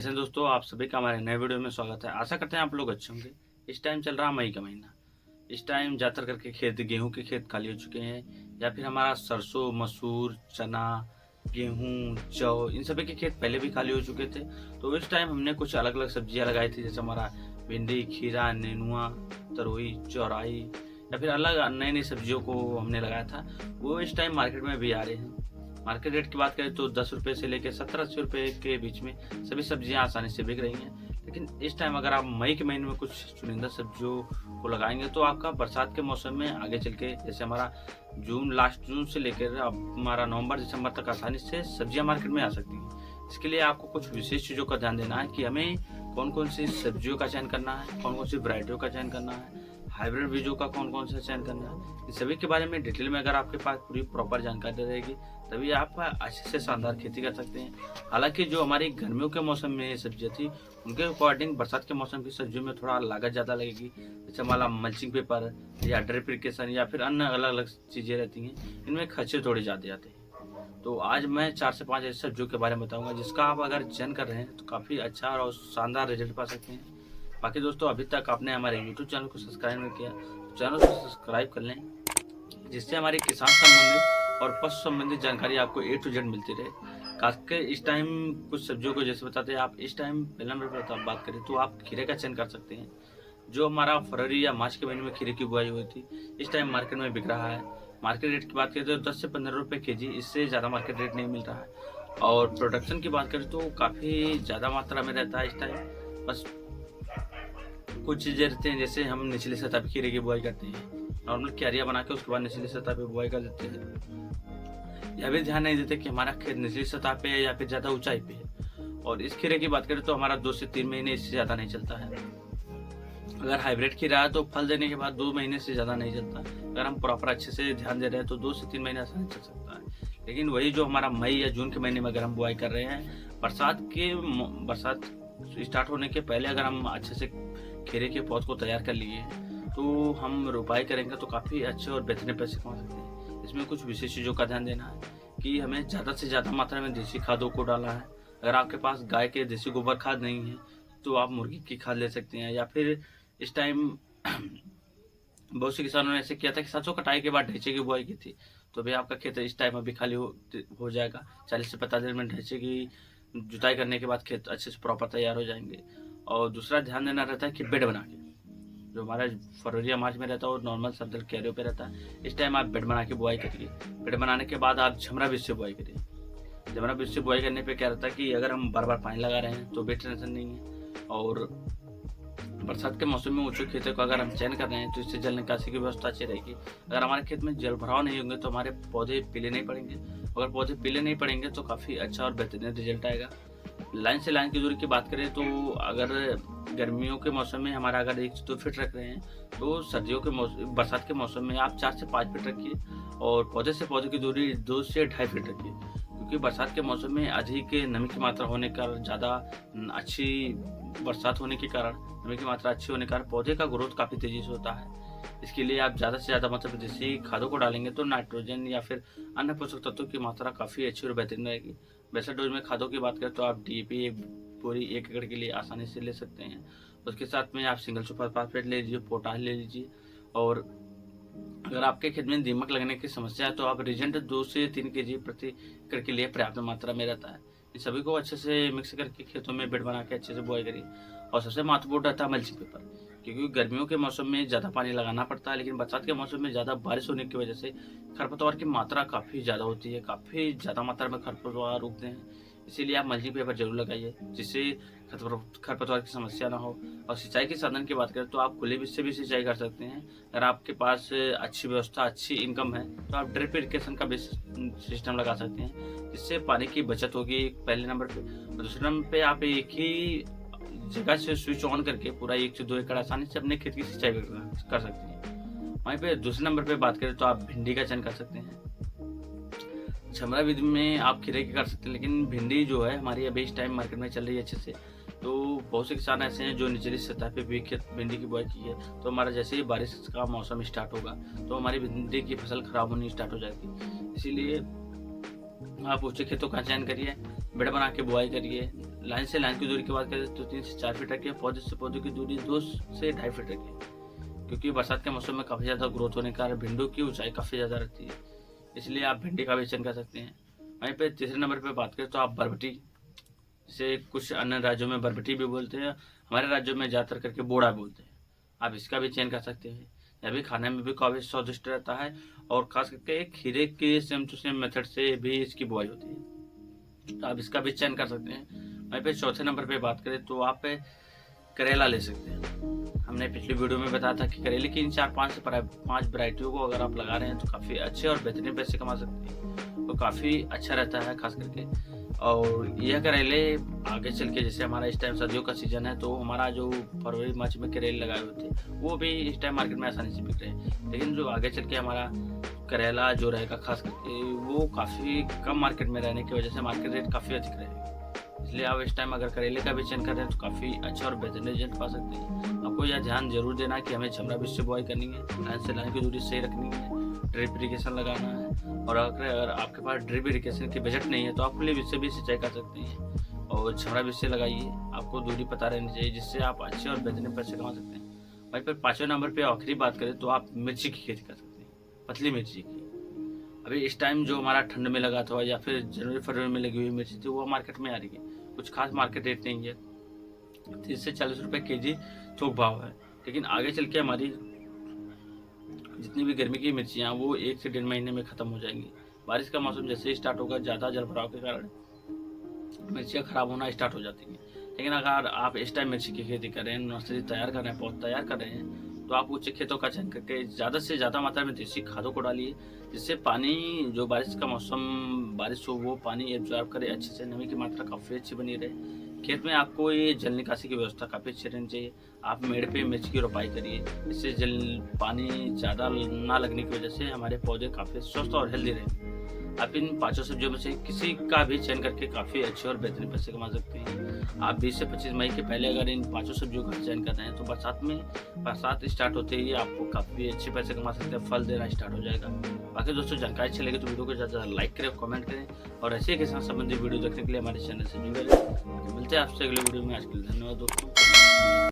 ऐसे दोस्तों, आप सभी का हमारे नए वीडियो में स्वागत है। आशा करते हैं आप लोग अच्छे होंगे। इस टाइम चल रहा मई का महीना। इस टाइम ज़्यादातर करके खेत गेहूं के खेत खाली हो चुके हैं, या फिर हमारा सरसों, मसूर, चना, गेहूं, जौ, इन सभी के खेत पहले भी खाली हो चुके थे। तो इस टाइम हमने कुछ अलग अलग सब्जियां लगाई थी, जैसे हमारा भिंडी, खीरा, नेनुआ, तरोई, चौराई, या फिर अलग नई नई सब्जियों को हमने लगाया था। वो इस टाइम मार्केट में भी आ रहे हैं। मार्केट रेट की बात करें तो 10 रुपये से लेकर 70-80 रुपये के बीच में सभी सब्जियां आसानी से बिक रही हैं। लेकिन इस टाइम अगर आप मई के महीने में कुछ चुनिंदा सब्जियों को लगाएंगे तो आपका बरसात के मौसम में आगे चल के, जैसे हमारा लास्ट जून से लेकर हमारा नवंबर दिसंबर तक आसानी से सब्जियां मार्केट में आ सकती हैं। इसके लिए आपको कुछ विशेष चीज़ों का ध्यान देना है कि हमें कौन कौन सी सब्जियों का चयन करना है, कौन कौन सी वैरायटियों का चयन करना है, हाइब्रिड बीजों का कौन कौन सा चयन करना है। इन सभी के बारे में डिटेल में अगर आपके पास पूरी प्रॉपर जानकारी रहेगी, तभी आप अच्छे से शानदार खेती कर सकते हैं। हालांकि जो हमारी गर्मियों के मौसम में सब्जियां थी, उनके अकॉर्डिंग बरसात के मौसम की सब्जियों में थोड़ा लागत ज़्यादा लगेगी। जैसे हमारा मल्चिंग पेपर या ड्रिप इरिगेशन या फिर अन्य अलग अलग चीज़ें रहती हैं, इनमें खर्चे थोड़े ज़्यादा आते हैं। तो आज मैं 4 से 5 ऐसी सब्जियों के बारे में बताऊंगा, जिसका आप अगर चयन कर रहे हैं तो काफ़ी अच्छा और शानदार रिजल्ट पा सकते हैं। बाकी दोस्तों, अभी तक आपने हमारे यूट्यूब चैनल को सब्सक्राइब नहीं किया तो चैनल को सब्सक्राइब कर लें, जिससे हमारी किसान संबंधित और पशु संबंधित जानकारी आपको A to Z मिलती रहे। खासकर इस टाइम कुछ सब्जियों को जैसे बताते हैं, आप इस टाइम पहले नंबर पर आप बात करें तो आप खीरे का चयन कर सकते हैं। जो हमारा फरवरी या मार्च के महीने में खीरे की बुआई हुई थी, इस टाइम मार्केट में बिक रहा है। मार्केट रेट की बात करें तो 10 से 15 रुपये केजी, इससे ज़्यादा मार्केट रेट नहीं मिल रहा है। और प्रोडक्शन की बात करें तो काफ़ी ज़्यादा मात्रा में रहता है इस टाइम। बस कुछ चीज़ें रहती हैं, जैसे हम निचली सतह पर खीरे की बुआई करते हैं, नॉर्मल क्यारियाँ बना के उसके बाद निचली सतह पे बुआई कर देते हैं। यह भी ध्यान नहीं देते कि हमारा खेत निचली सतह पे है या फिर ज़्यादा ऊंचाई पे है। और इस खीरे की बात करें तो हमारा 2 से 3 महीने इससे ज़्यादा नहीं चलता है। अगर हाइब्रिड खीरा है तो फल देने के बाद 2 महीने से ज़्यादा नहीं चलता। अगर हम प्रॉपर अच्छे से ध्यान दे रहे हैं तो 2 से 3 महीने आसानी चल सकता है। लेकिन वही जो हमारा मई या जून के महीने में अगर हम बुआई कर रहे हैं, बरसात स्टार्ट होने के पहले अगर हम अच्छे से खीरे के पौध को तैयार कर लिए तो हम रोपाई करेंगे तो काफ़ी अच्छे और बेहतरीन पैसे कमा सकते हैं। इसमें कुछ विशेष चीज़ों का ध्यान देना है कि हमें ज़्यादा से ज़्यादा मात्रा में देसी खादों को डालना है। अगर आपके पास गाय के देसी गोबर खाद नहीं है तो आप मुर्गी की खाद ले सकते हैं। या फिर इस टाइम बहुत से किसानों ने ऐसे किया था कि सरसों कटाई के बाद ढैंचे की बुआई की थी, तो भी आपका खेत इस टाइम अभी खाली हो जाएगा। 40 से 50 दिन में ढैंचे की जुताई करने के बाद खेत अच्छे से प्रॉपर तैयार हो जाएंगे। और दूसरा ध्यान देना रहता है कि बेड बना के, जो हमारा फरवरी या मार्च में रहता है और नॉर्मल सर्दल क्यारियों पे रहता है, इस टाइम आप बेड बना के बुआई करिए। बेड बनाने के बाद आप झमरा बीज से बुआई करिए। झमरा बीज से बुआई करने पे क्या रहता है कि अगर हम बार बार पानी लगा रहे हैं तो भी टेंशन नहीं है। और बरसात के मौसम में ऊंचे खेतों का अगर हम चयन कर रहे हैं तो इससे जल निकासी की व्यवस्था अच्छी रहेगी। अगर हमारे खेत में जल भराव नहीं होंगे तो हमारे पौधे पीले नहीं पड़ेंगे। अगर पौधे पीले नहीं पड़ेंगे तो काफ़ी अच्छा और बेहतरीन रिजल्ट आएगा। लाइन से लाइन की दूरी की बात करें तो अगर गर्मियों के मौसम में हमारा अगर 1 से 2 फीट रख रहे हैं, तो सर्दियों के बरसात के मौसम में आप 4 से 5 फीट रखिए। और पौधे से पौधे की दूरी 2 से 2.5 फीट रखिए, क्योंकि बरसात के मौसम में अधिक नमी की मात्रा होने का ज़्यादा अच्छी बरसात होने के कारण, नमी की मात्रा अच्छी होने के कारण पौधे का ग्रोथ काफ़ी तेज़ी से होता है। इसके लिए आप ज़्यादा से ज़्यादा मतलब देसी खादों को डालेंगे तो नाइट्रोजन या फिर अन्य पोषक तत्वों की मात्रा काफ़ी अच्छी और बेहतरीन रहेगी। वैसे डोज में खादों की बात करें तो आप DAP पूरी 1 एकड़ के लिए आसानी से ले सकते हैं। उसके साथ में आप सिंगल सुपर फास्फेट ले लीजिए, पोटाश ले लीजिए। और अगर आपके खेत में दीमक लगने की समस्या है तो आप रीजेंट 2 से 3 kg प्रति एकड़ के लिए पर्याप्त मात्रा में रहता है। इन सभी को अच्छे से मिक्स करके खेतों में बेड बना के अच्छे से बुआई करिए। और सबसे महत्वपूर्ण रहता है मल्चिंग पेपर, क्योंकि गर्मियों के मौसम में ज़्यादा पानी लगाना पड़ता है, लेकिन बरसात के मौसम में ज़्यादा बारिश होने की वजह से खरपतवार की मात्रा काफ़ी ज़्यादा होती है, काफ़ी ज़्यादा मात्रा में खरपतवार उगते हैं। इसीलिए आप मल्चिंग पेपर जरूर लगाइए, जिससे खरपतवार की समस्या ना हो। और सिंचाई के साधन की बात करें तो आप खुले बीज से भी सिंचाई कर सकते हैं। अगर आपके पास अच्छी व्यवस्था, अच्छी इनकम है तो आप ड्रिप इरिगेशन का भी सिस्टम लगा सकते हैं, जिससे पानी की बचत होगी पहले नंबर पे। और दूसरे नंबर पे आप एक ही जगह से स्विच ऑन करके पूरा 1 से 2 एकड़ आसानी से अपने खेत की सिंचाई कर सकते हैं। वहीं पे दूसरे नंबर पे बात करें तो आप भिंडी का चयन कर सकते हैं। झमरा विधि में आप खीरे की कर सकते हैं, लेकिन भिंडी जो है हमारी अभी इस टाइम मार्केट में चल रही है अच्छे से। तो बहुत से किसान ऐसे हैं जो निचली सतह पे भी भिंडी की बुआई की है, तो हमारा जैसे ही बारिश का मौसम स्टार्ट होगा तो हमारी भिंडी की फसल खराब होनी स्टार्ट हो जाएगी। इसीलिए आप ऊंचे खेतों का चयन करिए, बेड बना के बुआई करिए, लाइन से लाइन की दूरी की बात करें तो 3 से 4 फीट रखिए। पौधे से पौधे की दूरी 2 से 2.5 फीट रखिए, क्योंकि बरसात के मौसम में काफ़ी ज़्यादा ग्रोथ होने के कारण भिंडों की ऊंचाई काफ़ी ज़्यादा रहती है, इसलिए आप भिंडी का भी चयन कर सकते हैं। वहीं पे तीसरे नंबर पे बात करें तो आप बरबटी, जिसे कुछ अन्य राज्यों में बरबटी भी बोलते हैं, हमारे राज्यों में ज़्यादातर करके बोड़ा बोलते हैं, आप इसका भी चयन कर सकते हैं। यह भी खाने में भी काफ़ी स्वादिष्ट रहता है और खास करके खीरे के सेम टू सेम मेथड से भी इसकी बुआई होती है, तो आप इसका भी चयन कर सकते हैं। वहीं पे चौथे नंबर पे बात करें तो आप करेला ले सकते हैं। हमने पिछली वीडियो में बताया था कि करेले की इन 4-5 से 5 वैरायटियों को अगर आप लगा रहे हैं तो काफ़ी अच्छे और बेहतरीन पैसे कमा सकते हैं, तो काफ़ी अच्छा रहता है खास करके। और यह करेले आगे चल के, जैसे हमारा इस टाइम सर्दियों का सीज़न है, तो हमारा जो फरवरी मार्च में करेले लगाए हुए थे वो भी इस टाइम मार्केट में आसानी से बिक रहे हैं, लेकिन जो आगे चल के हमारा करेला जो रहेगा खास करके वो काफ़ी कम मार्केट में रहने की वजह से मार्केट रेट काफ़ी अधिक रहेगा, इसलिए आप इस टाइम अगर करेले का भी चयन कर रहे हैं तो काफ़ी अच्छा और बेहतरीन रिजल्ट पा सकते हैं। आपको यह ध्यान जरूर देना है कि हमें चमड़ा बीज से बुआई करनी है, लाइन से लाइन की दूरी सही रखनी है, ड्रिप इरीगेशन लगाना है, और अगर आपके पास ड्रिप इरीगेशन की बजट नहीं है तो आप खुले बीज से भी सिंचाई कर सकते हैं और चमड़ा बीज से लगाइए। आपको दूरी पता रहनी चाहिए, जिससे आप अच्छे और बेहतरीन पैसे कमा सकते हैं। वहीं पर 5वें नंबर पर आखिरी बात करें तो आप मिर्ची की खेती कर सकते हैं, पतली मिर्ची की। अभी इस टाइम जो हमारा ठंड में लगा था या फिर जनवरी फरवरी में लगी हुई मिर्ची थी वो मार्केट में आ रही है, कुछ खास मार्केट रेट नहीं है, 30 से 40 रुपए केजी थोक भाव है, लेकिन आगे चल के हमारी जितनी भी गर्मी की मिर्चियाँ वो 1 से 1.5 महीने में ख़त्म हो जाएंगी। बारिश का मौसम जैसे ही स्टार्ट होगा, ज़्यादा जल भराव के कारण मिर्चियाँ खराब होना स्टार्ट हो जाती हैं, लेकिन अगर आप इस टाइम मिर्ची की खेती कर रहे हैं, नर्सरी तैयार कर रहे हैं, पौध तैयार कर रहे हैं, तो आप उच्च खेतों का चयन करके ज़्यादा से ज़्यादा मात्रा में देसी खादों को डालिए, जिससे पानी, जो बारिश का मौसम बारिश हो वो पानी एब्जॉर्ब करे अच्छे से, नमी की मात्रा काफ़ी अच्छी बनी रहे। खेत में आपको ये जल निकासी की व्यवस्था काफ़ी अच्छी रहनी चाहिए। आप मेड़ पे मिर्च की रोपाई करिए, इससे जल पानी ज़्यादा ना लगने की वजह से हमारे पौधे काफ़ी स्वस्थ और हेल्दी रहे। आप इन 5 सब्जियों में से किसी का भी चयन करके काफ़ी अच्छे और बेहतरीन पैसे कमा सकते हैं। आप 20 से 25 मई के पहले अगर इन 5 सब्जियों का चयन कर रहे हैं तो बरसात स्टार्ट होते ही आपको काफ़ी अच्छे पैसे कमा सकते हैं, फल देना स्टार्ट हो जाएगा। बाकी दोस्तों जानकारी अच्छी लगे तो वीडियो को ज़्यादा लाइक करें, कमेंट करें और ऐसे ही किसान संबंधी वीडियो देखने के लिए हमारे चैनल से जुड़े रहें। मिलते हैं आपसे अगले वीडियो में, आज के लिए धन्यवाद दोस्तों।